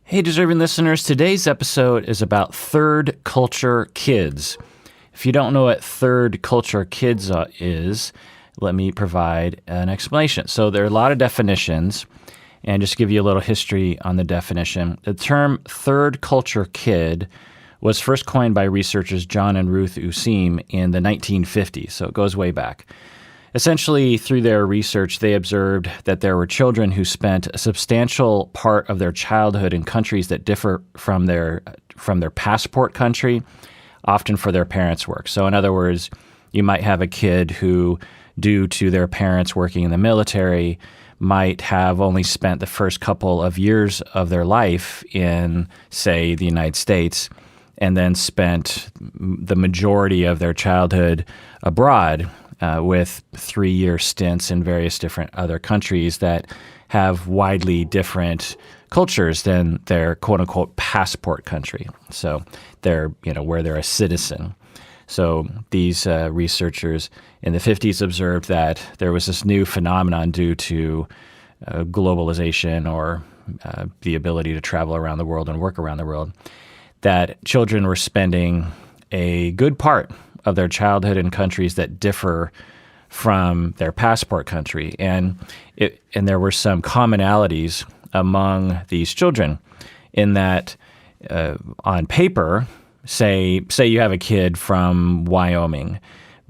Hey, deserving listeners, today's episode is about third culture kids. If you don't know what third culture kids is, let me provide an explanation. So there are a lot of definitions, and just give you a little history on the definition. The term third culture kid was first coined by researchers John and Ruth Useem in the 1950s, so it goes way back. Essentially, through their research, they observed that there were children who spent a substantial part of their childhood in countries that differ from their passport country, often for their parents' work. So in other words, you might have a kid who, due to their parents working in the military, might have only spent the first couple of years of their life in, say, the United States, and then spent the majority of their childhood abroad, with 3-year stints in various different other countries that have widely different cultures than their quote-unquote passport country. So they're, where they're a citizen. So these researchers in the 50s observed that there was this new phenomenon due to globalization or the ability to travel around the world and work around the world, that children were spending a good part of their childhood in countries that differ from their passport country. And there were some commonalities among these children in that on paper, say you have a kid from Wyoming,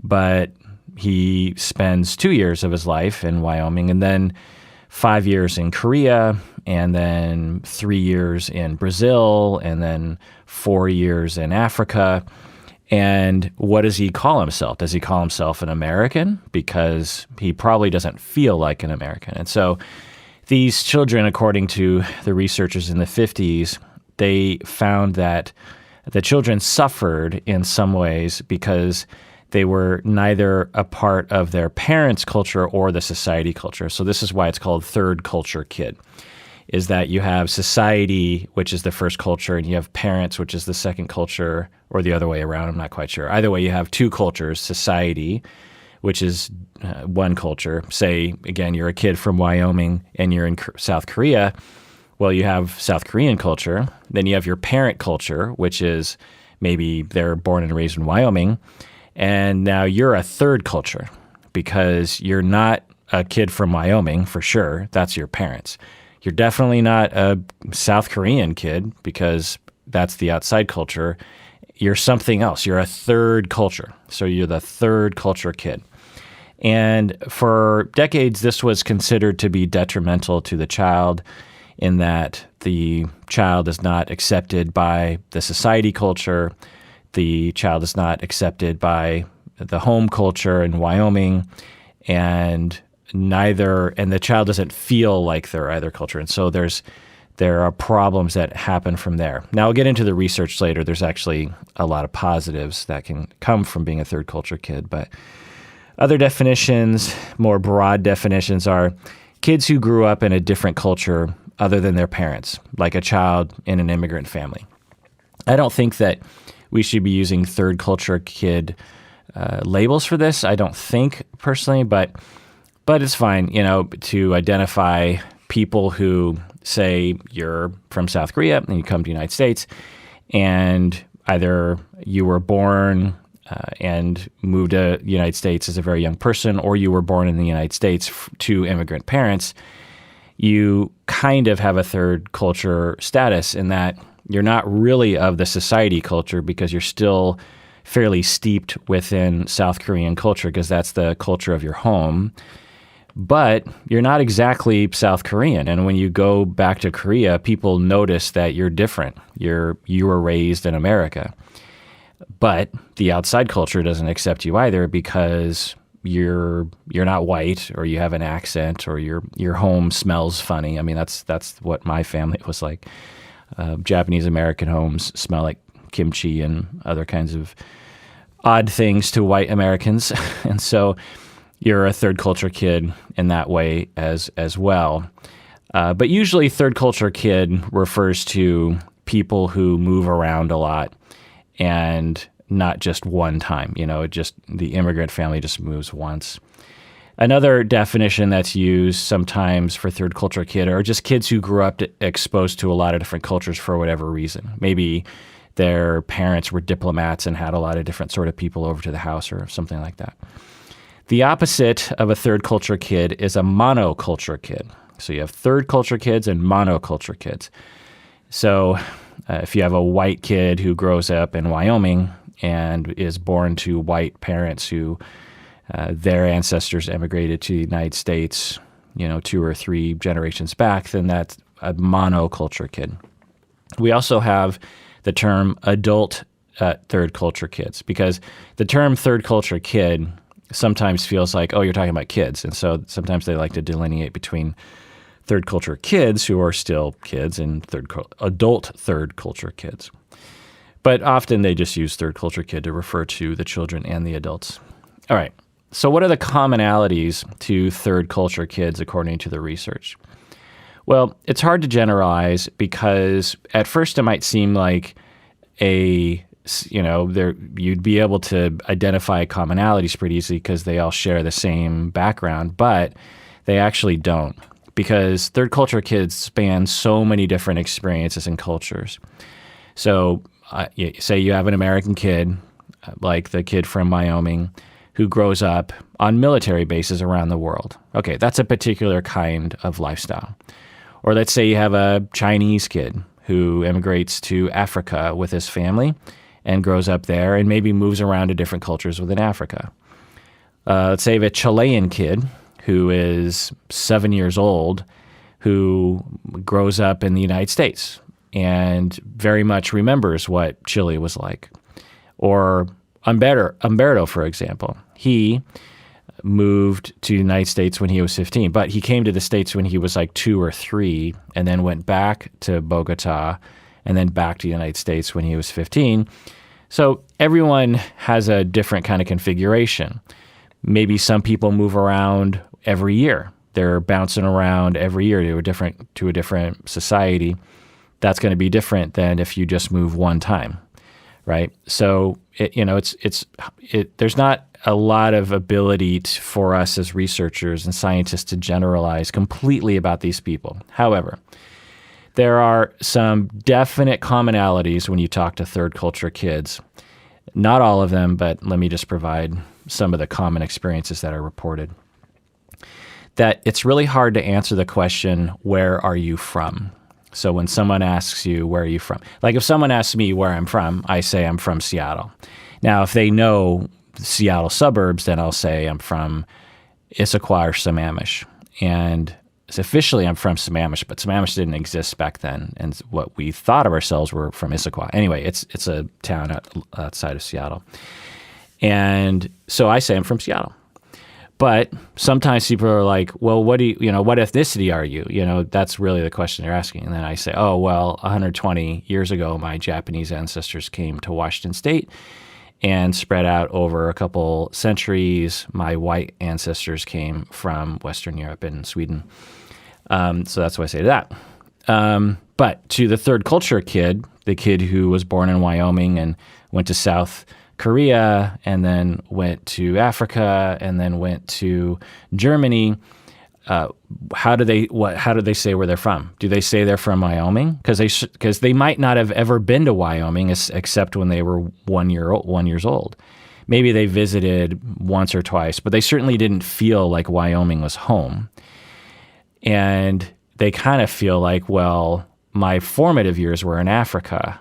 but he spends 2 years of his life in Wyoming and then 5 years in Korea and then 3 years in Brazil and then 4 years in Africa. And what does he call himself? Does he call himself an American? Because he probably doesn't feel like an American. And so these children, according to the researchers in the 50s, they found that the children suffered in some ways because they were neither a part of their parents' culture or the society culture. So this is why it's called third culture kid, is that you have society, which is the first culture, and you have parents, which is the second culture, or the other way around, I'm not quite sure. Either way, you have two cultures, society, which is one culture. Say, again, you're a kid from Wyoming and you're in South Korea. Well, you have South Korean culture. Then you have your parent culture, which is maybe they're born and raised in Wyoming. And now you're a third culture because you're not a kid from Wyoming, for sure. That's your parents. You're definitely not a South Korean kid because that's the outside culture. You're something else. You're a third culture. So you're the third culture kid. And for decades, this was considered to be detrimental to the child in that the child is not accepted by the society culture. The child is not accepted by the home culture in Wyoming, and the child doesn't feel like they're either culture. And so there are problems that happen from there. Now, I'll get into the research later. There's actually a lot of positives that can come from being a third culture kid. But other definitions, more broad definitions, are kids who grew up in a different culture other than their parents, like a child in an immigrant family. I don't think that we should be using third culture kid labels for this. I don't think personally, but it's fine, to identify people who say you're from South Korea and you come to the United States and either you were born and moved to the United States as a very young person, or you were born in the United States to immigrant parents. You kind of have a third culture status in that you're not really of the society culture because you're still fairly steeped within South Korean culture because that's the culture of your home. But you're not exactly South Korean. And when you go back to Korea, people notice that you're different. You were raised in America. But the outside culture doesn't accept you either because you're not white, or you have an accent, or your home smells funny. I mean, that's what my family was like. Japanese American homes smell like kimchi and other kinds of odd things to white Americans. And so you're a third culture kid in that way as well. But usually third culture kid refers to people who move around a lot and not just one time. Just the immigrant family just moves once. Another definition that's used sometimes for third culture kid are just kids who grew up exposed to a lot of different cultures for whatever reason. Maybe their parents were diplomats and had a lot of different sort of people over to the house or something like that. The opposite of a third culture kid is a monoculture kid. So you have third culture kids and monoculture kids. So if you have a white kid who grows up in Wyoming and is born to white parents who their ancestors emigrated to the United States, 2 or 3 generations back, then that's a monoculture kid. We also have the term adult third culture kids, because the term third culture kid sometimes feels like, oh, you're talking about kids. And so sometimes they like to delineate between third culture kids who are still kids and adult third culture kids. But often they just use third culture kid to refer to the children and the adults. All right. So what are the commonalities to third culture kids according to the research? Well, it's hard to generalize because at first it might seem like you'd be able to identify commonalities pretty easily because they all share the same background, but they actually don't, because third culture kids span so many different experiences and cultures. So say you have an American kid, like the kid from Wyoming, who grows up on military bases around the world. Okay, that's a particular kind of lifestyle. Or let's say you have a Chinese kid who immigrates to Africa with his family and grows up there and maybe moves around to different cultures within Africa. Let's say you have a Chilean kid who is 7 years old who grows up in the United States and very much remembers what Chile was like. Or Umberto, for example. He moved to the United States when he was 15, but he came to the States when he was like 2 or 3 and then went back to Bogota and then back to the United States when he was 15. So everyone has a different kind of configuration. Maybe some people move around every year. They're bouncing around every year to a different society. That's going to be different than if you just move one time, right? So there's not a lot of ability for us as researchers and scientists to generalize completely about these people. However, there are some definite commonalities when you talk to third culture kids. Not all of them, but let me just provide some of the common experiences that are reported. That it's really hard to answer the question, where are you from? So when someone asks you, where are you from? Like if someone asks me where I'm from, I say I'm from Seattle. Now, if they know Seattle suburbs, then I'll say I'm from Issaquah or Sammamish. And officially I'm from Sammamish, but Sammamish didn't exist back then. And what we thought of ourselves were from Issaquah. Anyway, it's a town outside of Seattle. And so I say I'm from Seattle. But sometimes people are like, well, what ethnicity are you? That's really the question they're asking. And then I say, oh, well, 120 years ago, my Japanese ancestors came to Washington State and spread out over a couple centuries. My white ancestors came from Western Europe and Sweden. So that's why I say that. But to the third culture kid, the kid who was born in Wyoming and went to South Korea and then went to Africa and then went to Germany, how do they say where they're from? Do they say they're from Wyoming? Because they might not have ever been to Wyoming except when they were 1 years old. Maybe they visited once or twice, but they certainly didn't feel like Wyoming was home. And they kind of feel like, well, my formative years were in Africa.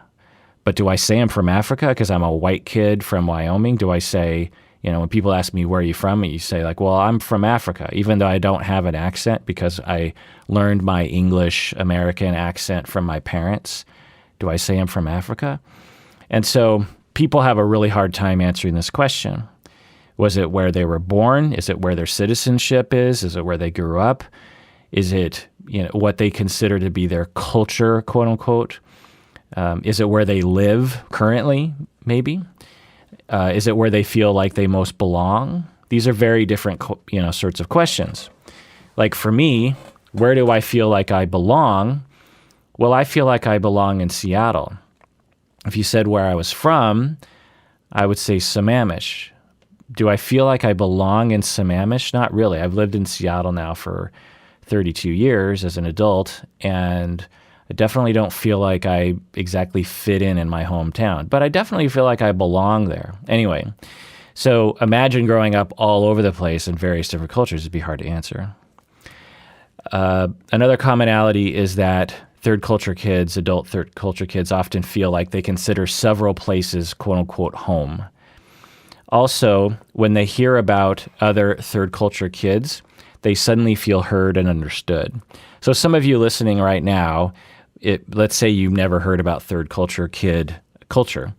But do I say I'm from Africa because I'm a white kid from Wyoming? Do I say, when people ask me, where are you from? You say like, well, I'm from Africa, even though I don't have an accent because I learned my English American accent from my parents. Do I say I'm from Africa? And so people have a really hard time answering this question. Was it where they were born? Is it where their citizenship is? Is it where they grew up? Is it what they consider to be their culture, quote unquote? Is it where they live currently, maybe? Is it where they feel like they most belong? These are very different, sorts of questions. Like for me, where do I feel like I belong? Well, I feel like I belong in Seattle. If you said where I was from, I would say Sammamish. Do I feel like I belong in Sammamish? Not really. I've lived in Seattle now for 32 years as an adult, and I definitely don't feel like I exactly fit in my hometown, but I definitely feel like I belong there. Anyway, so imagine growing up all over the place in various different cultures. It'd be hard to answer. Another commonality is that adult third culture kids often feel like they consider several places, quote unquote, home. Also, when they hear about other third culture kids, they suddenly feel heard and understood. So some of you listening right now, let's say you've never heard about third culture kid culture,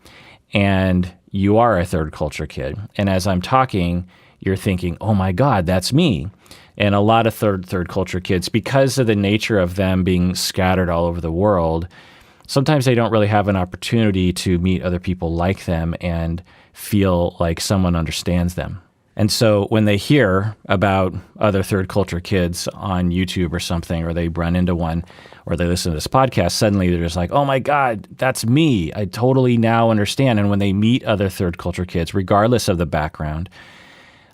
and you are a third culture kid. And as I'm talking, you're thinking, oh my God, that's me. And a lot of third culture kids, because of the nature of them being scattered all over the world, sometimes they don't really have an opportunity to meet other people like them and feel like someone understands them. And so when they hear about other third culture kids on YouTube or something, or they run into one, or they listen to this podcast, suddenly they're just like, oh my God, that's me. I totally now understand. And when they meet other third culture kids, regardless of the background,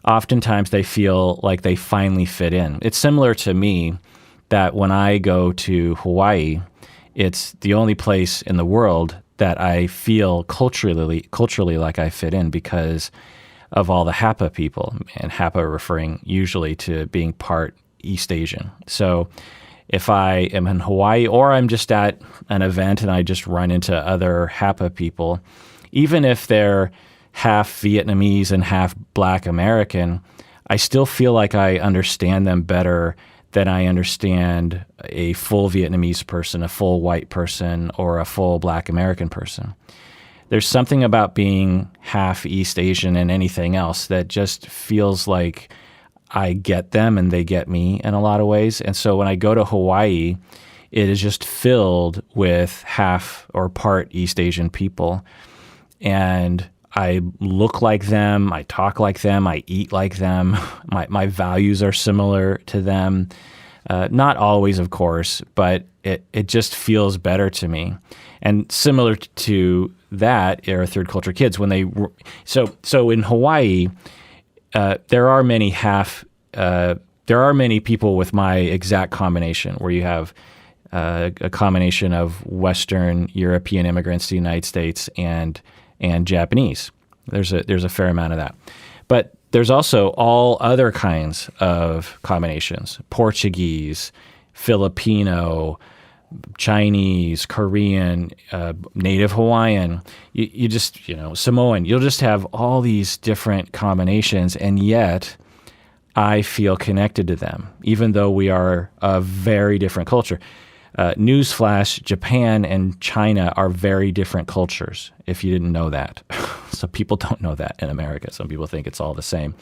oftentimes they feel like they finally fit in. It's similar to me that when I go to Hawaii, it's the only place in the world that I feel culturally like I fit in because of all the Hapa people, and Hapa referring usually to being part East Asian. So if I am in Hawaii or I'm just at an event and I just run into other Hapa people, even if they're half Vietnamese and half Black American, I still feel like I understand them better than I understand a full Vietnamese person, a full white person, or a full Black American person. There's something about being half East Asian and anything else that just feels like I get them and they get me in a lot of ways. And so when I go to Hawaii, it is just filled with half or part East Asian people. And I look like them, I talk like them, I eat like them. My values are similar to them. Not always, of course, but it just feels better to me. And similar to that are third culture kids. So in Hawaii, there are many people with my exact combination, where you have a combination of Western European immigrants to the United States and Japanese. There's a fair amount of that. But there's also all other kinds of combinations: Portuguese, Filipino, Chinese, Korean, Native Hawaiian, you just, Samoan. You'll just have all these different combinations, and yet I feel connected to them, even though we are a very different culture. Newsflash, Japan and China are very different cultures, if you didn't know that. So people don't know that in America. Some people think it's all the same.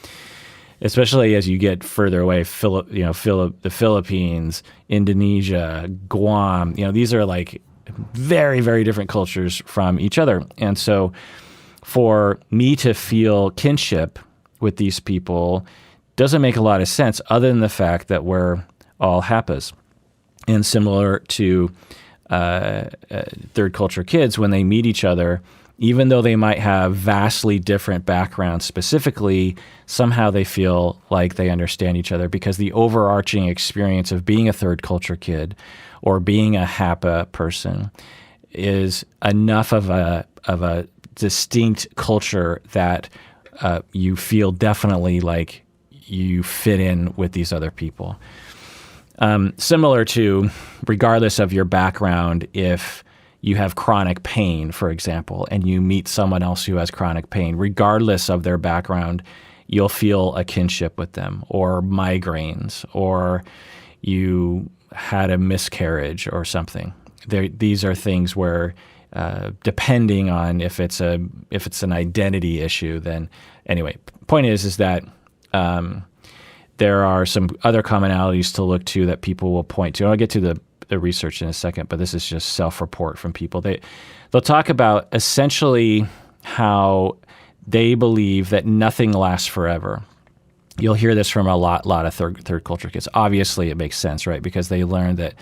Especially as you get further away, the Philippines, Indonesia, Guam, these are like very, very different cultures from each other. And so for me to feel kinship with these people doesn't make a lot of sense, other than the fact that we're all Hapas. And similar to third culture kids, when they meet each other, even though they might have vastly different backgrounds specifically, somehow they feel like they understand each other, because the overarching experience of being a third culture kid or being a Hapa person is enough of a distinct culture that you feel definitely like you fit in with these other people. Similar to, regardless of your background, if you have chronic pain, for example, and you meet someone else who has chronic pain, regardless of their background, you'll feel a kinship with them, or migraines, or you had a miscarriage or something. These are things where, depending on if it's an identity issue, then anyway, point is that there are some other commonalities to look to that people will point to. And I'll get to the research in a second, but this is just self-report from people. They'll talk about essentially how they believe that nothing lasts forever. You'll hear this from a lot of third culture kids. Obviously, it makes sense, right? Because they learn that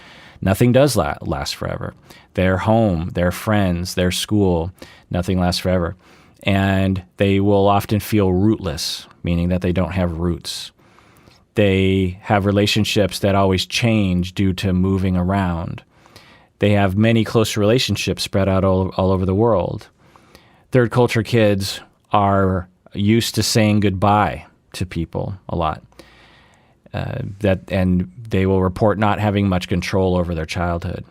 nothing does last forever. Their home, their friends, their school, nothing lasts forever. and they will often feel rootless, meaning that they don't have roots. They have relationships that always change due to moving around. They have many close relationships spread out all over the world. Third culture kids are used to saying goodbye to people a lot. And they will report not having much control over their childhood.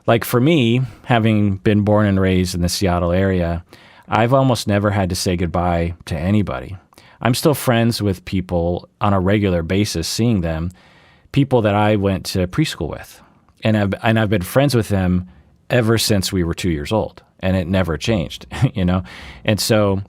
Like for me, having been born and raised in the Seattle area, I've almost never had to say goodbye to anybody. I'm still friends with people on a regular basis, seeing them, people that I went to preschool with. And I've been friends with them ever since we were 2 years old, and it never changed, you know? And so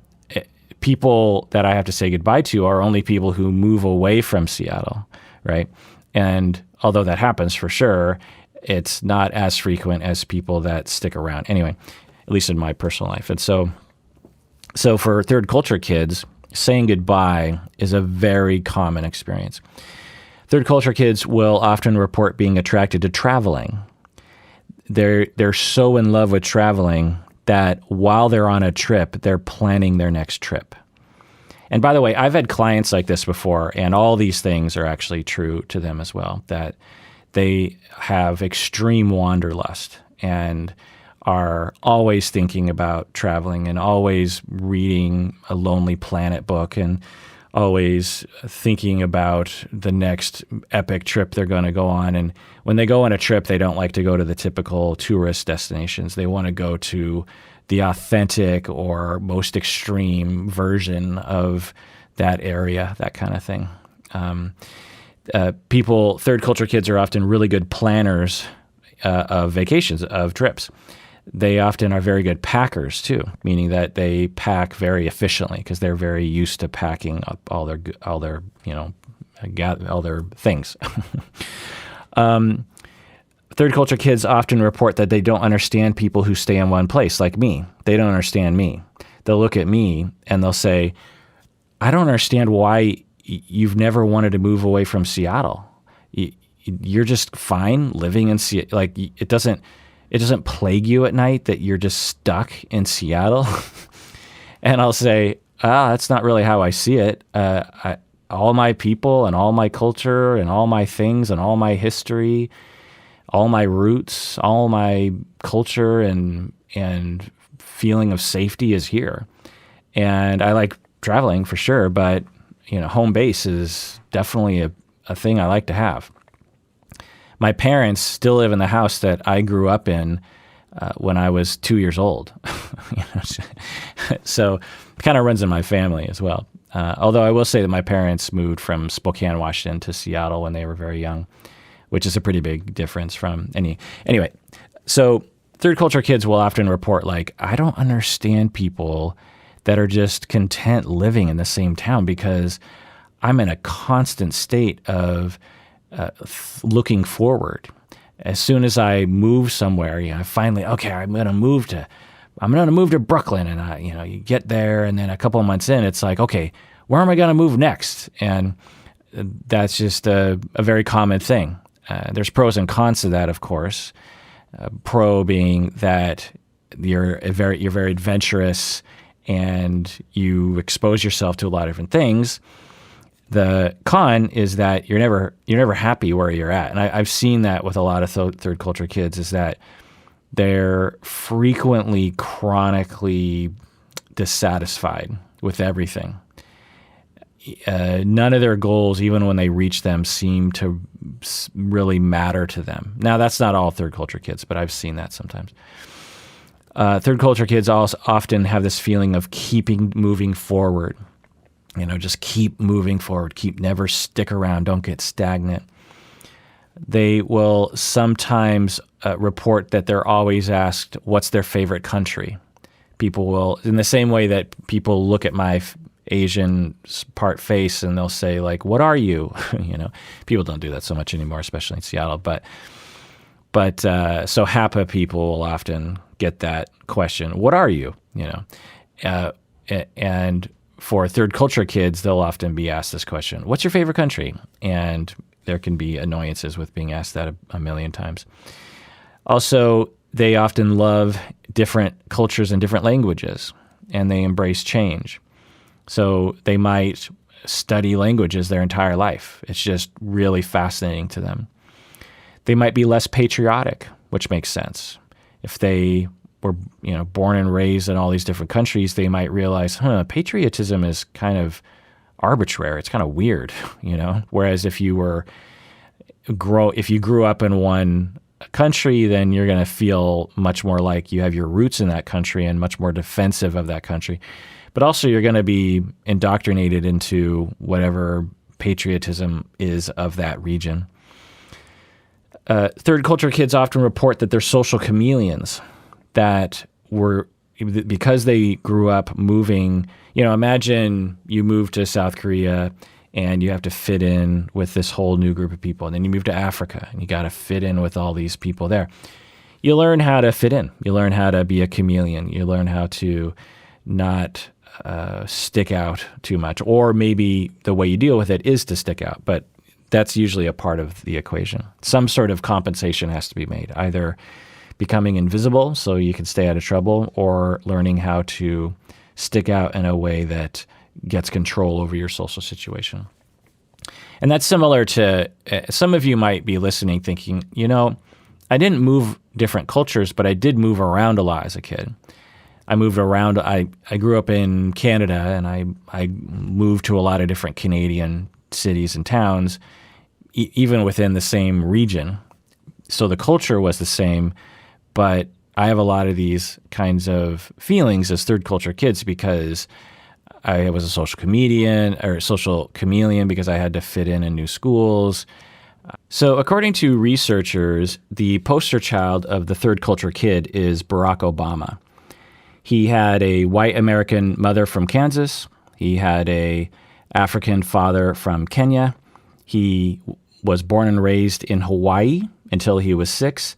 people that I have to say goodbye to are only people who move away from Seattle, right? And although that happens for sure, it's not as frequent as people that stick around. Anyway, at least in my personal life. And so for third culture kids, saying goodbye is a very common experience. Third culture kids will often report being attracted to traveling. They're so in love with traveling that while they're on a trip, they're planning their next trip. And by the way, I've had clients like this before, and all these things are actually true to them as well, that they have extreme wanderlust and are always thinking about traveling and always reading a Lonely Planet book and always thinking about the next epic trip they're going to go on. And when they go on a trip, they don't like to go to the typical tourist destinations. They want to go to the authentic or most extreme version of that area, that kind of thing. Third culture kids are often really good planners of vacations, of trips. They often are very good packers too, meaning that they pack very efficiently because they're very used to packing up all their things. Third culture kids often report that they don't understand people who stay in one place, like me. They don't understand me. They'll look at me and they'll say, "I don't understand why you've never wanted to move away from Seattle. You're just fine living in Seattle. Like it doesn't plague you at night that you're just stuck in Seattle." And I'll say, that's not really how I see it. All my people and all my culture and all my things and all my history, all my roots, all my culture and feeling of safety is here. And I like traveling for sure, but home base is definitely a thing I like to have. My parents still live in the house that I grew up in when I was 2 years old. So it kind of runs in my family as well. Although I will say that my parents moved from Spokane, Washington to Seattle when they were very young, which is a pretty big difference from Anyway, so third culture kids will often report like, "I don't understand people that are just content living in the same town because I'm in a constant state of looking forward. As soon as I move somewhere, I finally, okay, I'm going to move to Brooklyn, and you get there, and then a couple of months in, it's like, okay, where am I going to move next?" And that's just a very common thing. There's pros and cons to that, of course. Pro being that you're very adventurous and you expose yourself to a lot of different things. The con is that you're never happy where you're at. And I've seen that with a lot of third culture kids, is that they're frequently chronically dissatisfied with everything. None of their goals, even when they reach them, seem to really matter to them. Now, that's not all third culture kids, but I've seen that sometimes. Third culture kids also often have this feeling of moving forward. Just keep moving forward, never stick around, don't get stagnant. They will sometimes report that they're always asked, what's their favorite country? People will, in the same way that people look at my Asian part face and they'll say like, "What are you?" People don't do that so much anymore, especially in Seattle. But so HAPA people will often get that question, "What are you?" And for third culture kids, they'll often be asked this question, "What's your favorite country?" And there can be annoyances with being asked that a million times. Also, they often love different cultures and different languages. and they embrace change. So they might study languages their entire life. It's just really fascinating to them. They might be less patriotic, which makes sense. If they were, born and raised in all these different countries, they might realize, patriotism is kind of arbitrary. It's kind of weird, Whereas if you grew up in one country, then you're going to feel much more like you have your roots in that country and much more defensive of that country. But also you're going to be indoctrinated into whatever patriotism is of that region. Third culture kids often report that they're social chameleons, that were, because they grew up moving, imagine you move to South Korea and you have to fit in with this whole new group of people. And then you move to Africa and you got to fit in with all these people there. You learn how to fit in. You learn how to be a chameleon. You learn how to not stick out too much. Or maybe the way you deal with it is to stick out. But that's usually a part of the equation. Some sort of compensation has to be made, either becoming invisible so you can stay out of trouble, or learning how to stick out in a way that gets control over your social situation. And that's similar to, some of you might be listening thinking, I didn't move different cultures, but I did move around a lot as a kid. I moved around. I grew up in Canada, and I moved to a lot of different Canadian cities and towns, even within the same region. So the culture was the same, but I have a lot of these kinds of feelings as third culture kids because I was a social chameleon because I had to fit in new schools. So according to researchers, the poster child of the third culture kid is Barack Obama. He had a white American mother from Kansas. He had a African father from Kenya. He was born and raised in Hawaii until he was 6.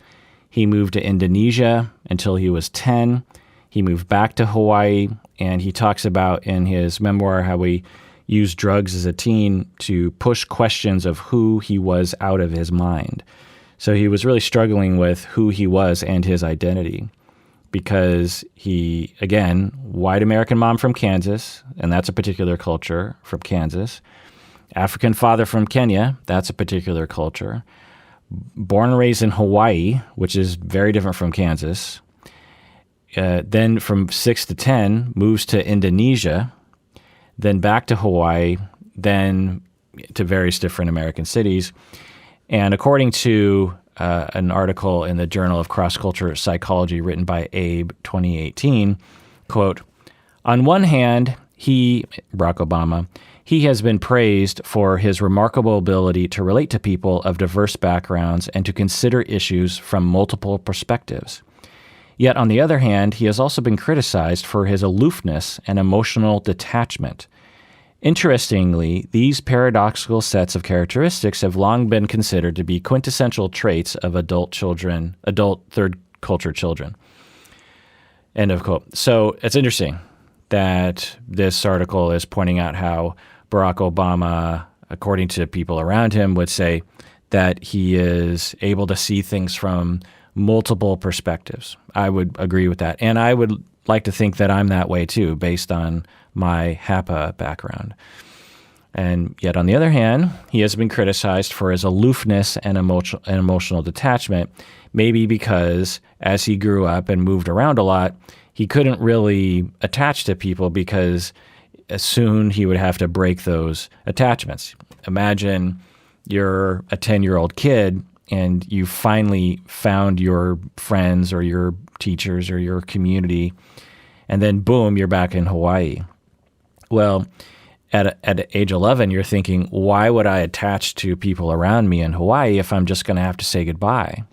He moved to Indonesia until he was 10. He moved back to Hawaii, and he talks about in his memoir how he used drugs as a teen to push questions of who he was out of his mind. So he was really struggling with who he was and his identity because he, again, white American mom from Kansas, and that's a particular culture from Kansas. African father from Kenya, that's a particular culture. Born and raised in Hawaii, which is very different from Kansas. Then from 6 to 10, moves to Indonesia, then back to Hawaii, then to various different American cities. And according to an article in the Journal of Cross-Culture Psychology written by Abe, 2018, quote, on one hand, Barack Obama, he has been praised for his remarkable ability to relate to people of diverse backgrounds and to consider issues from multiple perspectives. Yet, on the other hand, he has also been criticized for his aloofness and emotional detachment. Interestingly, these paradoxical sets of characteristics have long been considered to be quintessential traits of adult third culture children. End of quote. So it's interesting that this article is pointing out how Barack Obama, according to people around him, would say that he is able to see things from multiple perspectives. I would agree with that. And I would like to think that I'm that way too, based on my HAPA background. And yet, on the other hand, he has been criticized for his aloofness and emotional detachment, maybe because as he grew up and moved around a lot, he couldn't really attach to people because soon he would have to break those attachments. Imagine you're a 10-year-old kid and you finally found your friends or your teachers or your community, and then boom, you're back in Hawaii. Well, at age 11, you're thinking, why would I attach to people around me in Hawaii if I'm just going to have to say goodbye?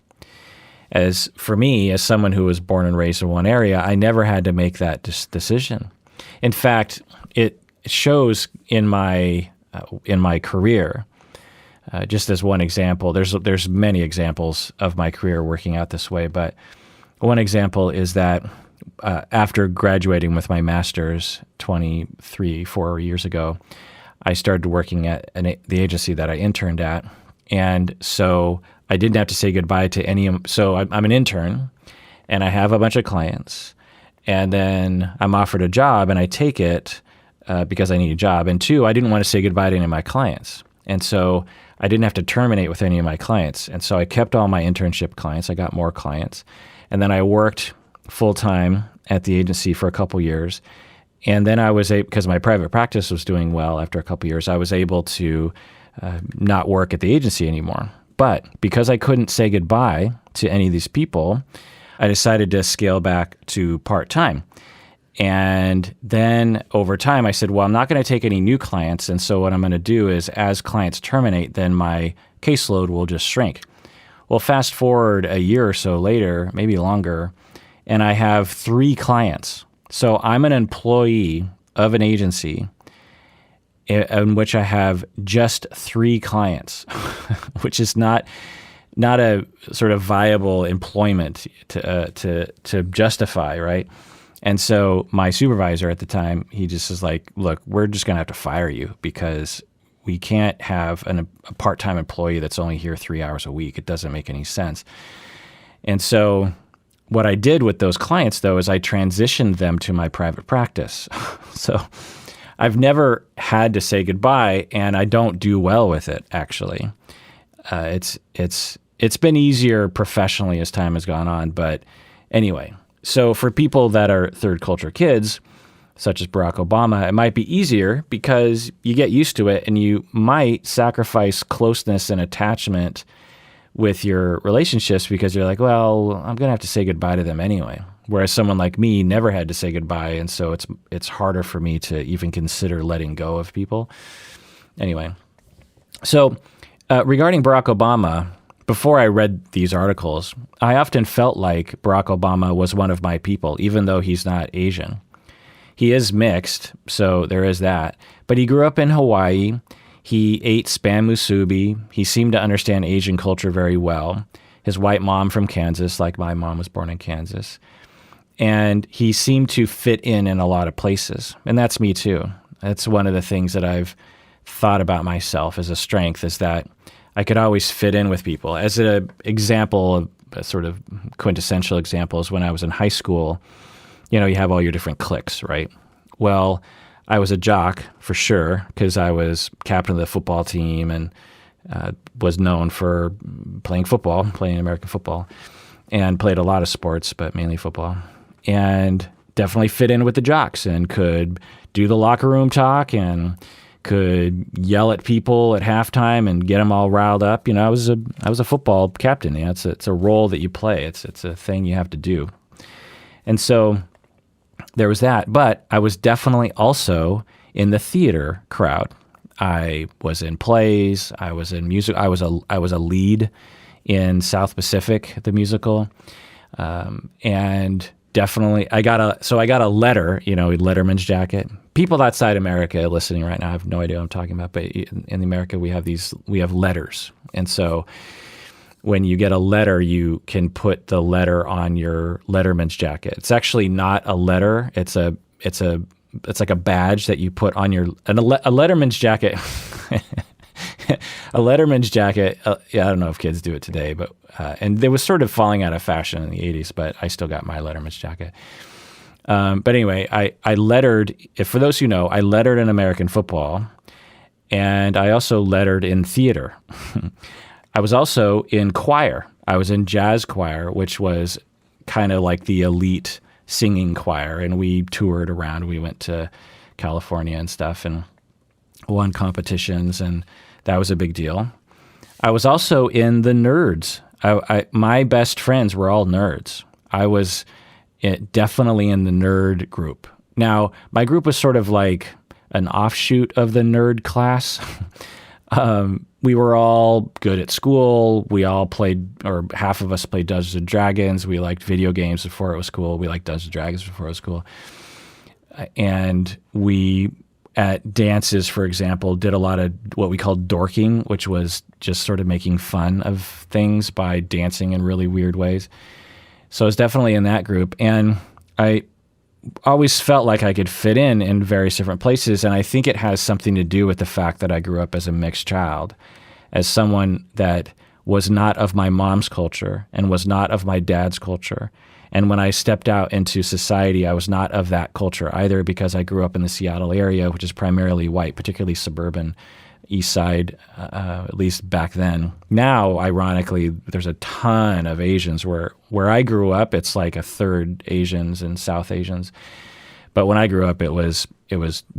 As for me, as someone who was born and raised in one area, I never had to make that decision. In fact, it shows in my career. Just as one example, there's many examples of my career working out this way, but one example is that after graduating with my master's 4 years ago, I started working at the agency that I interned at, and so I didn't have to say goodbye to any. So I'm an intern, and I have a bunch of clients, and then I'm offered a job and I take it because I need a job. And two, I didn't want to say goodbye to any of my clients. And so I didn't have to terminate with any of my clients. And so I kept all my internship clients. I got more clients. And then I worked full-time at the agency for a couple years. And then I was able, because my private practice was doing well after a couple years, I was able to not work at the agency anymore. But because I couldn't say goodbye to any of these people, I decided to scale back to part-time. And then over time, I said, well, I'm not going to take any new clients. And so what I'm going to do is as clients terminate, then my caseload will just shrink. Well, fast forward a year or so later, maybe longer, and I have 3 clients. So I'm an employee of an agency in which I have just 3 clients, which is not a sort of viable employment to justify, right? And so my supervisor at the time, he just is like, look, we're just going to have to fire you because we can't have a part-time employee that's only here 3 hours a week. It doesn't make any sense. And so what I did with those clients, though, is I transitioned them to my private practice. So I've never had to say goodbye, and I don't do well with it, actually. It's been easier professionally as time has gone on. But anyway, so for people that are third culture kids, such as Barack Obama, it might be easier because you get used to it and you might sacrifice closeness and attachment with your relationships because you're like, well, I'm going to have to say goodbye to them anyway. Whereas someone like me never had to say goodbye, and so it's harder for me to even consider letting go of people. Anyway, so regarding Barack Obama, before I read these articles, I often felt like Barack Obama was one of my people, even though he's not Asian. He is mixed, so there is that. But he grew up in Hawaii. He ate Spam musubi. He seemed to understand Asian culture very well. His white mom from Kansas, like my mom was born in Kansas. And he seemed to fit in a lot of places. And that's me too. That's one of the things that I've thought about myself as a strength, is that I could always fit in with people. As an example, a sort of quintessential example, is when I was in high school, you have all your different cliques, right? Well, I was a jock for sure because I was captain of the football team and was known for playing American football, and played a lot of sports, but mainly football. And definitely fit in with the jocks and could do the locker room talk and could yell at people at halftime and get them all riled up. I was a football captain. It's a role that you play. It's a thing you have to do. And so there was that. But I was definitely also in the theater crowd. I was in plays. I was in music. I was a lead in South Pacific, the musical, and definitely I got a letter, a Letterman's jacket. People outside America listening right now, I have no idea what I'm talking about, but in America we have letters. And so when you get a letter, you can put the letter on your Letterman's jacket. It's actually not a letter. It's like a badge that you put on a Letterman's jacket. A Letterman's jacket. I don't know if kids do it today, but and it was sort of falling out of fashion in the 80s, but I still got my Letterman's jacket. But anyway, I lettered, for those who know, I lettered in American football, and I also lettered in theater. I was also in choir. I was in jazz choir, which was kind of like the elite singing choir, and we toured around. We went to California and stuff and won competitions, and that was a big deal. I was also in the nerds. My best friends were all nerds. I was definitely in the nerd group. Now, my group was sort of like an offshoot of the nerd class. We were all good at school. We all played, or half of us played Dungeons and Dragons. We liked video games before it was cool. We liked Dungeons and Dragons before it was cool. And we, at dances, for example, did a lot of what we called dorking, which was just sort of making fun of things by dancing in really weird ways. So I was definitely in that group. And I always felt like I could fit in various different places. And I think it has something to do with the fact that I grew up as a mixed child, as someone that was not of my mom's culture and was not of my dad's culture. And when I stepped out into society, I was not of that culture either, because I grew up in the Seattle area, which is primarily white, particularly suburban East Side, at least back then. Now, ironically, there's a ton of Asians. Where I grew up, it's like a third Asians and South Asians. But when I grew up, it was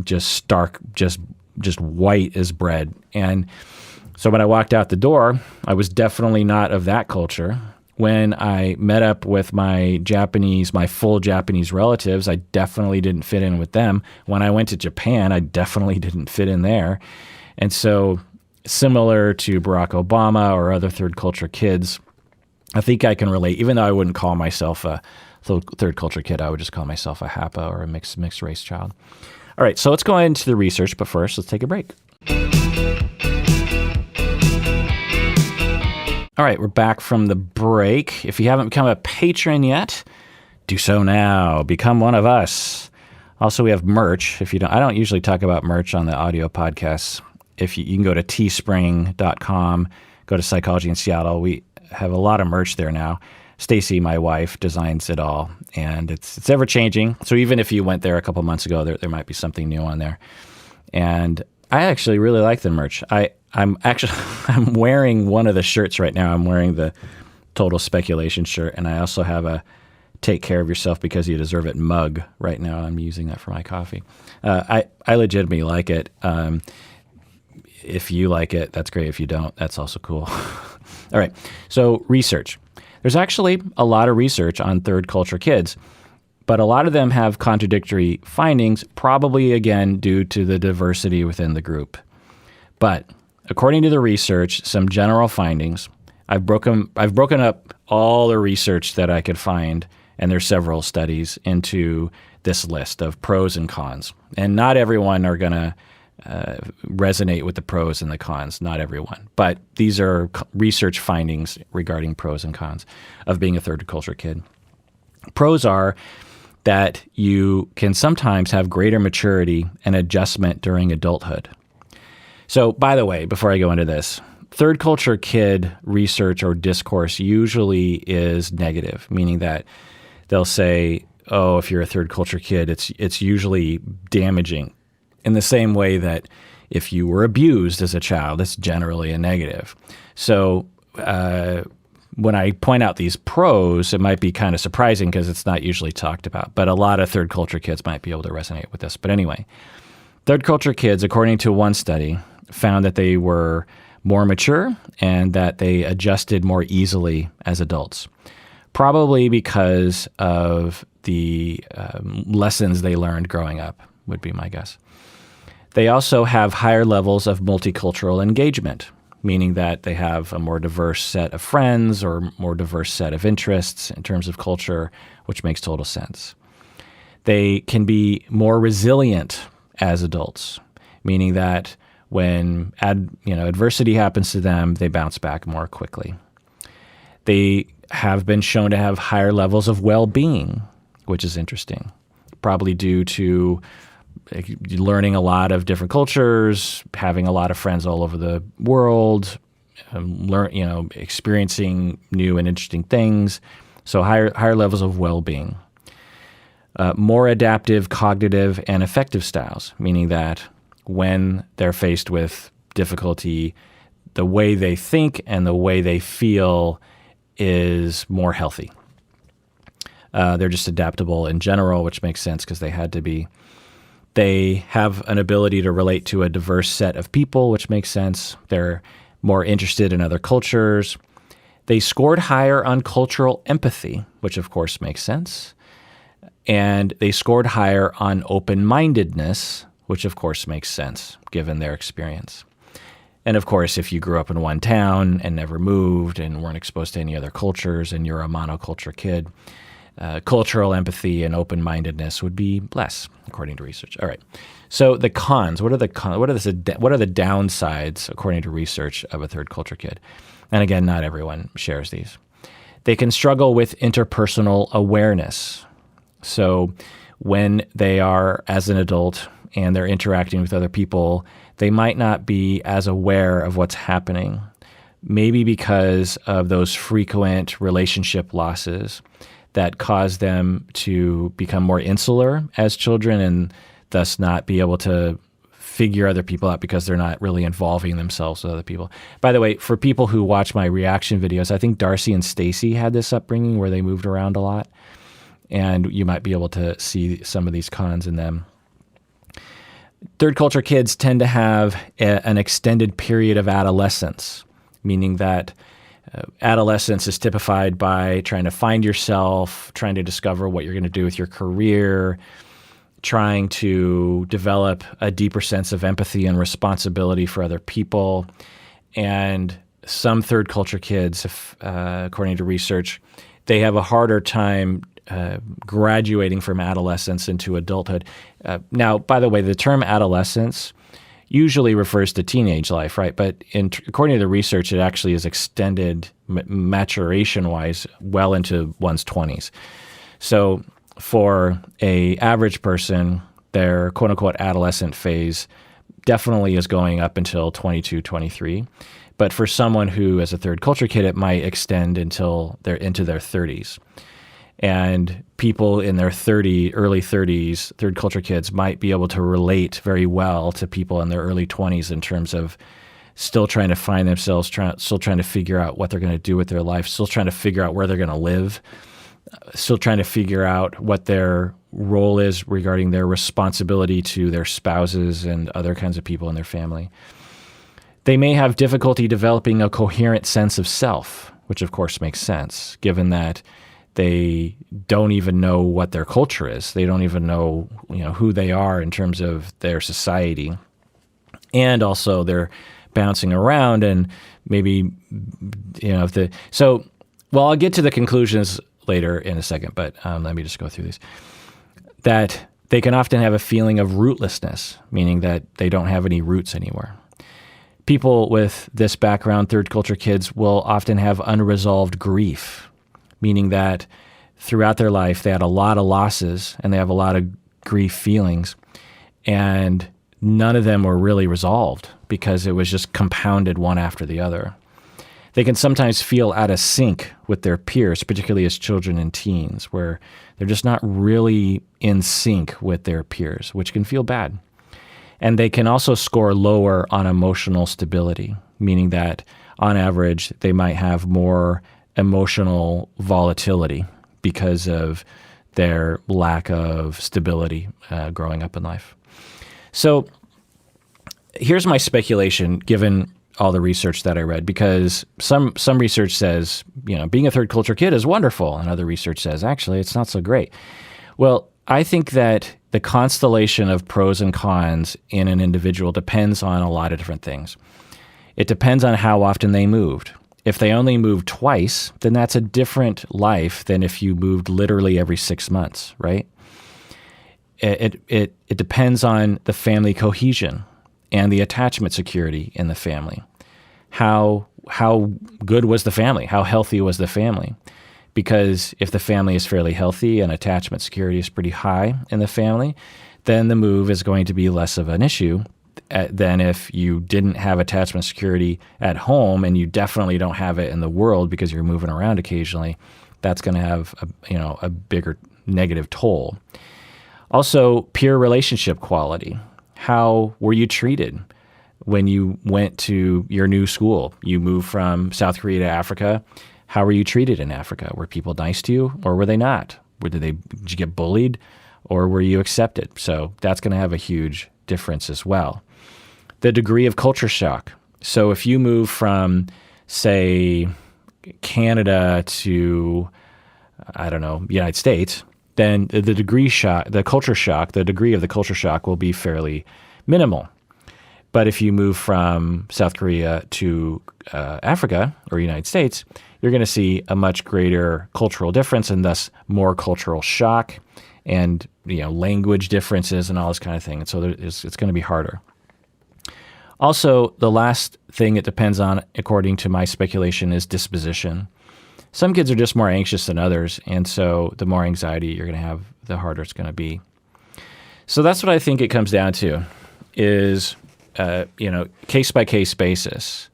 just stark, just white as bread. And so when I walked out the door, I was definitely not of that culture. When I met up with my full Japanese relatives, I definitely didn't fit in with them. When I went to Japan, I definitely didn't fit in there. And so similar to Barack Obama or other third culture kids, I think I can relate, even though I wouldn't call myself a third culture kid. I would just call myself a HAPA or a mixed race child. All right, so let's go into the research, but first let's take a break. All right, we're back from the break. If you haven't become a patron yet, do so now. Become one of us. Also, we have merch. If you don't, I don't usually talk about merch on the audio podcasts. If you can go to teespring.com, go to Psychology in Seattle. We have a lot of merch there now. Stacy, my wife, designs it all, and it's ever changing. So even if you went there a couple months ago, there might be something new on there. And I actually really like the merch. I'm wearing one of the shirts right now. I'm wearing the Total Speculation shirt, and I also have a Take Care of Yourself Because You Deserve It mug right now. I'm using that for my coffee. I legitimately like it. If you like it, that's great. If you don't, that's also cool. All right. So research. There's actually a lot of research on third culture kids, but a lot of them have contradictory findings, probably again due to the diversity within the group. But according to the research, some general findings. I've broken up all the research that I could find, and there's several studies, into this list of pros and cons. And not everyone are going to resonate with the pros and the cons, not everyone. But these are research findings regarding pros and cons of being a third culture kid. Pros are that you can sometimes have greater maturity and adjustment during adulthood. So, by the way, before I go into this, third culture kid research or discourse usually is negative, meaning that they'll say, oh, if you're a third culture kid, it's usually damaging. In the same way that if you were abused as a child, it's generally a negative. So when I point out these pros, it might be kind of surprising because it's not usually talked about. But a lot of third culture kids might be able to resonate with this. But anyway, third culture kids, according to one study, found that they were more mature and that they adjusted more easily as adults, probably because of the lessons they learned growing up, would be my guess. They also have higher levels of multicultural engagement, meaning that they have a more diverse set of friends or more diverse set of interests in terms of culture, which makes total sense. They can be more resilient as adults, meaning that when adversity happens to them, they bounce back more quickly. They have been shown to have higher levels of well-being, which is interesting, probably due to learning a lot of different cultures, having a lot of friends all over the world, experiencing new and interesting things. So higher levels of well-being. More adaptive, cognitive, and affective styles, meaning that when they're faced with difficulty, the way they think and the way they feel is more healthy. They're just adaptable in general, which makes sense because they had to be. They have an ability to relate to a diverse set of people, which makes sense. They're more interested in other cultures. They scored higher on cultural empathy, which of course makes sense. And they scored higher on open-mindedness, which of course makes sense given their experience. And of course, if you grew up in one town and never moved and weren't exposed to any other cultures and you're a monoculture kid, cultural empathy and open-mindedness would be less, according to research. All right. So the cons. What are the downsides, according to research, of a third culture kid? And again, not everyone shares these. They can struggle with interpersonal awareness. So when they are as an adult and they're interacting with other people, they might not be as aware of what's happening, maybe because of those frequent relationship losses. that cause them to become more insular as children and thus not be able to figure other people out because they're not really involving themselves with other people. By the way, for people who watch my reaction videos, I think Darcy and Stacy had this upbringing where they moved around a lot, and you might be able to see some of these cons in them. Third culture kids tend to have an extended period of adolescence, meaning that adolescence is typified by trying to find yourself, trying to discover what you're going to do with your career, trying to develop a deeper sense of empathy and responsibility for other people. And some third culture kids, according to research, they have a harder time graduating from adolescence into adulthood. Now, by the way, the term adolescence usually refers to teenage life, right? But according to the research, it actually is extended maturation-wise well into one's 20s. So for a average person, their quote-unquote adolescent phase definitely is going up until 22, 23. But for someone who is a third culture kid, it might extend until they're into their 30s. And people in their early 30s, third culture kids, might be able to relate very well to people in their early 20s in terms of still trying to find themselves, still trying to figure out what they're going to do with their life, still trying to figure out where they're going to live, still trying to figure out what their role is regarding their responsibility to their spouses and other kinds of people in their family. They may have difficulty developing a coherent sense of self, which of course makes sense, given that they don't even know what their culture is. They don't even know, who they are in terms of their society. And also they're bouncing around and maybe, I'll get to the conclusions later in a second, but let me just go through these. That they can often have a feeling of rootlessness, meaning that they don't have any roots anywhere. People with this background, third culture kids, will often have unresolved grief, meaning that throughout their life they had a lot of losses and they have a lot of grief feelings, and none of them were really resolved because it was just compounded one after the other. They can sometimes feel out of sync with their peers, particularly as children and teens, where they're just not really in sync with their peers, which can feel bad. And they can also score lower on emotional stability, meaning that on average, they might have more emotional volatility because of their lack of stability growing up in life. So here's my speculation, given all the research that I read, because some research says, being a third culture kid is wonderful, and other research says, actually, it's not so great. Well, I think that the constellation of pros and cons in an individual depends on a lot of different things. It depends on how often they moved. If they only moved twice, then that's a different life than if you moved literally every 6 months, right? It depends on the family cohesion and the attachment security in the family. How good was the family? How healthy was the family? Because if the family is fairly healthy and attachment security is pretty high in the family, then the move is going to be less of an issue than if you didn't have attachment security at home, and you definitely don't have it in the world because you're moving around occasionally. That's going to have a bigger negative toll. Also, peer relationship quality. How were you treated when you went to your new school? You moved from South Korea to Africa. How were you treated in Africa? Were people nice to you, or were they not? Did you get bullied, or were you accepted? So that's going to have a huge difference as well. The degree of culture shock. So if you move from, say, Canada to, United States, then the degree of the culture shock will be fairly minimal. But if you move from South Korea to Africa or United States, you're going to see a much greater cultural difference and thus more cultural shock and language differences and all this kind of thing. And so it's going to be harder. Also, the last thing it depends on, according to my speculation, is disposition. Some kids are just more anxious than others, and so the more anxiety you're going to have, the harder it's going to be. So that's what I think it comes down to, is case-by-case basis.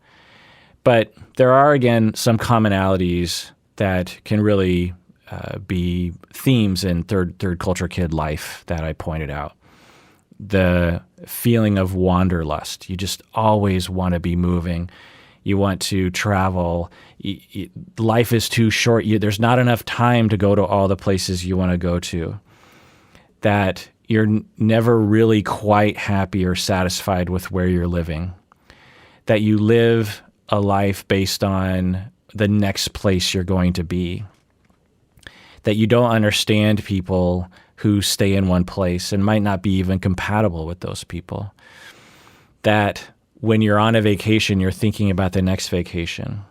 But there are, again, some commonalities that can really be themes in third culture kid life that I pointed out. The feeling of wanderlust. You just always want to be moving. You want to travel. Life is too short. There's not enough time to go to all the places you want to go to. That you're never really quite happy or satisfied with where you're living. That you live a life based on the next place you're going to be. That you don't understand people who stay in one place and might not be even compatible with those people. That when you're on a vacation, you're thinking about the next vacation.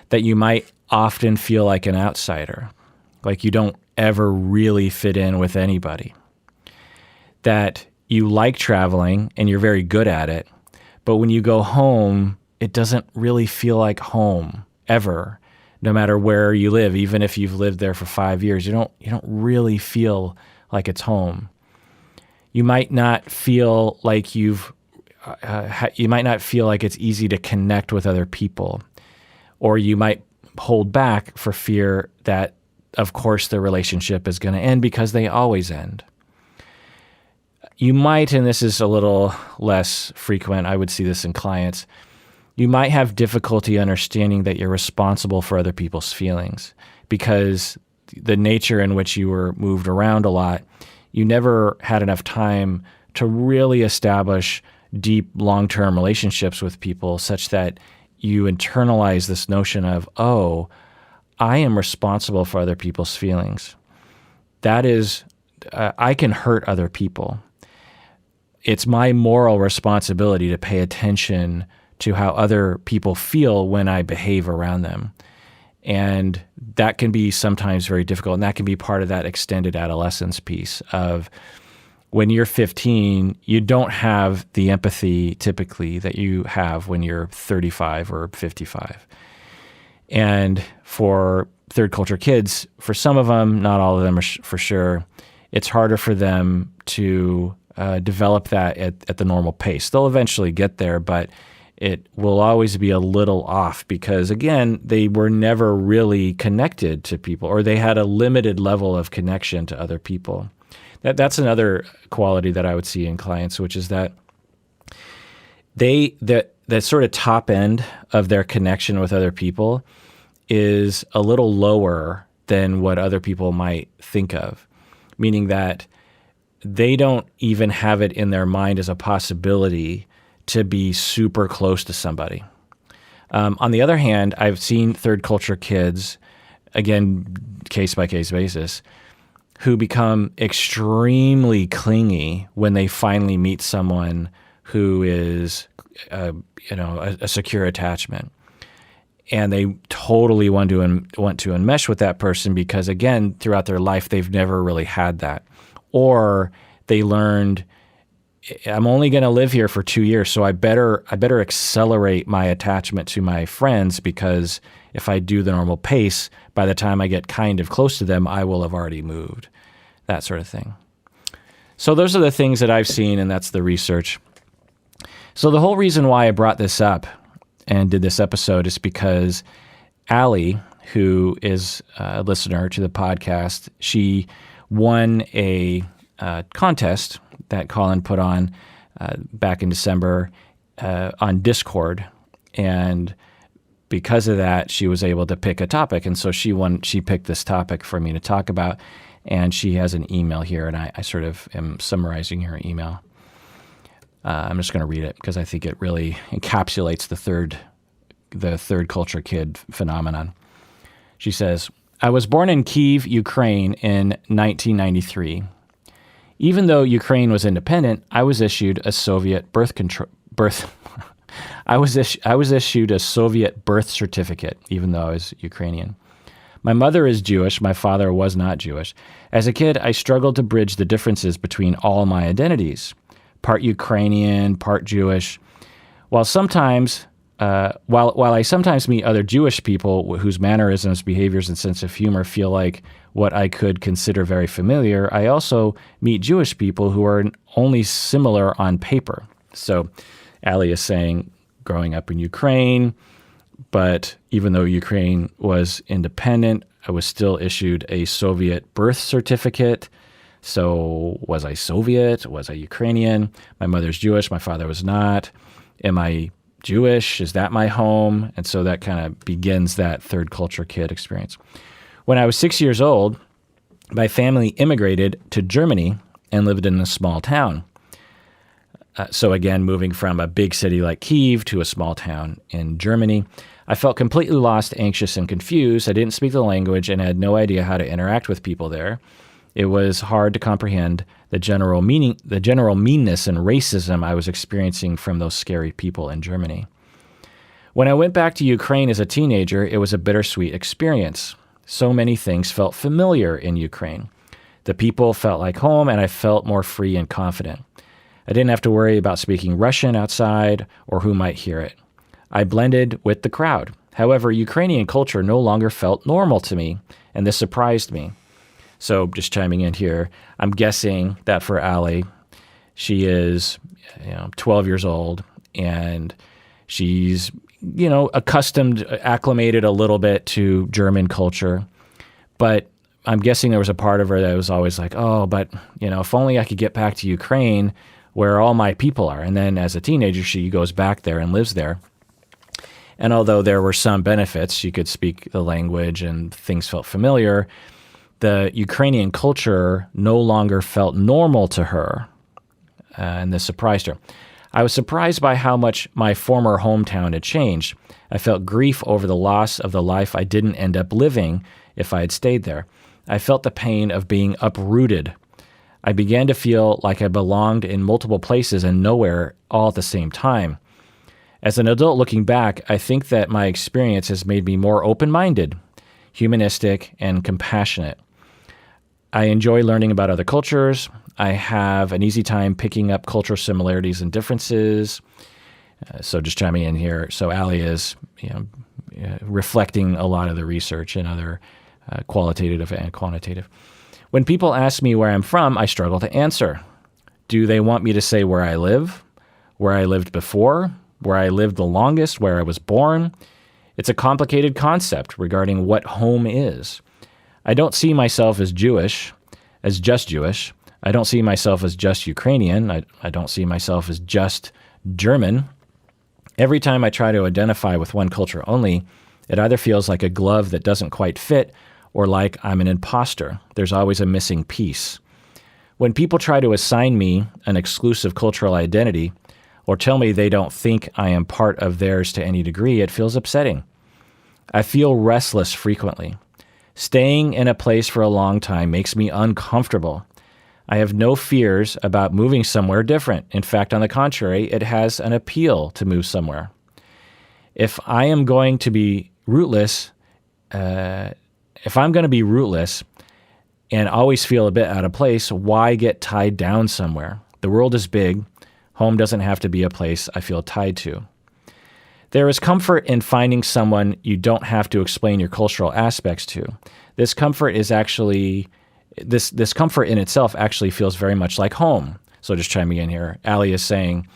That you might often feel like an outsider, like you don't ever really fit in with anybody. That you like traveling and you're very good at it, but when you go home, it doesn't really feel like home ever. No matter where you live, even if you've lived there for 5 years, you don't really feel like it's home. You might not feel like you might not feel like it's easy to connect with other people, or you might hold back for fear that, of course, the relationship is going to end because they always end. You might, and this is a little less frequent, I would see this in clients, you might have difficulty understanding that you're responsible for other people's feelings because the nature in which you were moved around a lot, you never had enough time to really establish deep, long-term relationships with people such that you internalize this notion of, oh, I am responsible for other people's feelings. That is, I can hurt other people. It's my moral responsibility to pay attention to how other people feel when I behave around them. And that can be sometimes very difficult. And that can be part of that extended adolescence piece of when you're 15, you don't have the empathy typically that you have when you're 35 or 55. And for third culture kids, for some of them, not all of them for sure, it's harder for them to develop that at the normal pace. They'll eventually get there, but it will always be a little off because, again, they were never really connected to people, or they had a limited level of connection to other people. That's another quality that I would see in clients, which is that that sort of top end of their connection with other people is a little lower than what other people might think of, meaning that they don't even have it in their mind as a possibility to be super close to somebody. On the other hand, I've seen third culture kids, again, case-by-case basis, who become extremely clingy when they finally meet someone who is, a secure attachment. And they totally want to enmesh with that person because, again, throughout their life, they've never really had that. Or they learned, I'm only going to live here for 2 years, so I better accelerate my attachment to my friends because if I do the normal pace, by the time I get kind of close to them, I will have already moved, that sort of thing. So those are the things that I've seen, and that's the research. So the whole reason why I brought this up and did this episode is because Alys, who is a listener to the podcast, she won a contest that Colin put on back in December on Discord. And because of that, she was able to pick a topic. And so she picked this topic for me to talk about. And she has an email here, and I sort of am summarizing her email. I'm just going to read it because I think it really encapsulates the third culture kid phenomenon. She says, I was born in Kyiv, Ukraine in 1993. Even though Ukraine was independent, I was issued a Soviet I was issued a Soviet birth certificate, even though I was Ukrainian. My mother is Jewish. My father was not Jewish. As a kid, I struggled to bridge the differences between all my identities, part Ukrainian, part Jewish. While I sometimes meet other Jewish people whose mannerisms, behaviors, and sense of humor feel like what I could consider very familiar, I also meet Jewish people who are only similar on paper. So Alys is saying, growing up in Ukraine, but even though Ukraine was independent, I was still issued a Soviet birth certificate. So was I Soviet? Was I Ukrainian? My mother's Jewish. My father was not. Am I Jewish? Is that my home? And so that kind of begins that third culture kid experience. When I was 6 years old, my family immigrated to Germany and lived in a small town. So again, moving from a big city like Kyiv to a small town in Germany, I felt completely lost, anxious, and confused. I didn't speak the language and had no idea how to interact with people there. It was hard to comprehend the general meanness and racism I was experiencing from those scary people in Germany. When I went back to Ukraine as a teenager, it was a bittersweet experience. So many things felt familiar in Ukraine. The people felt like home, and I felt more free and confident. I didn't have to worry about speaking Russian outside or who might hear it. I blended with the crowd. However, Ukrainian culture no longer felt normal to me, and this surprised me. So just chiming in here, I'm guessing that for Allie, she is 12 years old, and she's accustomed, acclimated a little bit to German culture. But I'm guessing there was a part of her that was always like, oh, but if only I could get back to Ukraine where all my people are. And then as a teenager, she goes back there and lives there. And although there were some benefits, she could speak the language and things felt familiar, the Ukrainian culture no longer felt normal to her, and this surprised her. I was surprised by how much my former hometown had changed. I felt grief over the loss of the life I didn't end up living if I had stayed there. I felt the pain of being uprooted. I began to feel like I belonged in multiple places and nowhere all at the same time. As an adult looking back, I think that my experience has made me more open-minded, humanistic, and compassionate. I enjoy learning about other cultures. I have an easy time picking up cultural similarities and differences. So just chiming in here. So Allie is reflecting a lot of the research and other qualitative and quantitative. When people ask me where I'm from, I struggle to answer. Do they want me to say where I live, where I lived before, where I lived the longest, where I was born? It's a complicated concept regarding what home is. I don't see myself as Jewish, as just Jewish. I don't see myself as just Ukrainian. I don't see myself as just German. Every time I try to identify with one culture only, it either feels like a glove that doesn't quite fit or like I'm an imposter. There's always a missing piece. When people try to assign me an exclusive cultural identity or tell me they don't think I am part of theirs to any degree, it feels upsetting. I feel restless frequently. Staying in a place for a long time makes me uncomfortable. I have no fears about moving somewhere different. In fact, on the contrary, it has an appeal to move somewhere. If I'm going to be rootless and always feel a bit out of place, why get tied down somewhere? The world is big. Home doesn't have to be a place I feel tied to. There is comfort in finding someone you don't have to explain your cultural aspects to. This comfort is actually, this comfort in itself actually feels very much like home. So just chiming in here, Allie is saying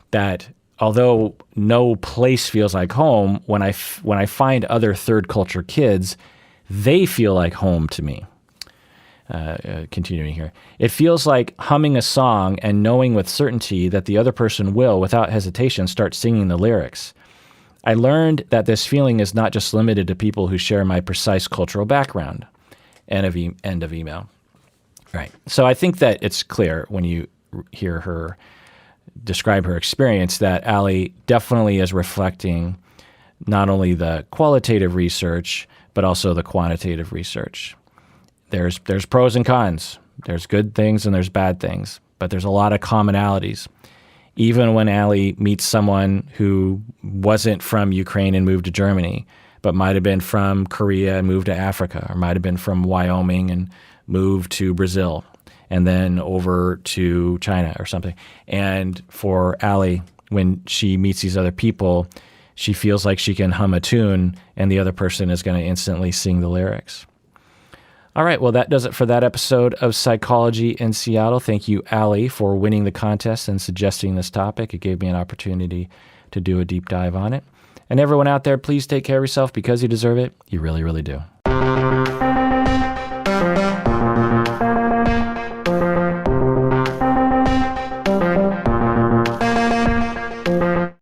that although no place feels like home, when I find other third culture kids, they feel like home to me. Continuing here. It feels like humming a song and knowing with certainty that the other person will, without hesitation, start singing the lyrics. I learned that this feeling is not just limited to people who share my precise cultural background. End of email. Right. So I think that it's clear when you hear her describe her experience that Allie definitely is reflecting not only the qualitative research, but also the quantitative research. There's pros and cons. There's good things and there's bad things, but there's a lot of commonalities. Even when Allie meets someone who wasn't from Ukraine and moved to Germany, but might have been from Korea and moved to Africa, or might have been from Wyoming and moved to Brazil, and then over to China or something. And for Allie, when she meets these other people, she feels like she can hum a tune and the other person is going to instantly sing the lyrics. All right, well, that does it for that episode of Psychology in Seattle. Thank you, Allie, for winning the contest and suggesting this topic. It gave me an opportunity to do a deep dive on it. And everyone out there, please take care of yourself because you deserve it. You really, really do.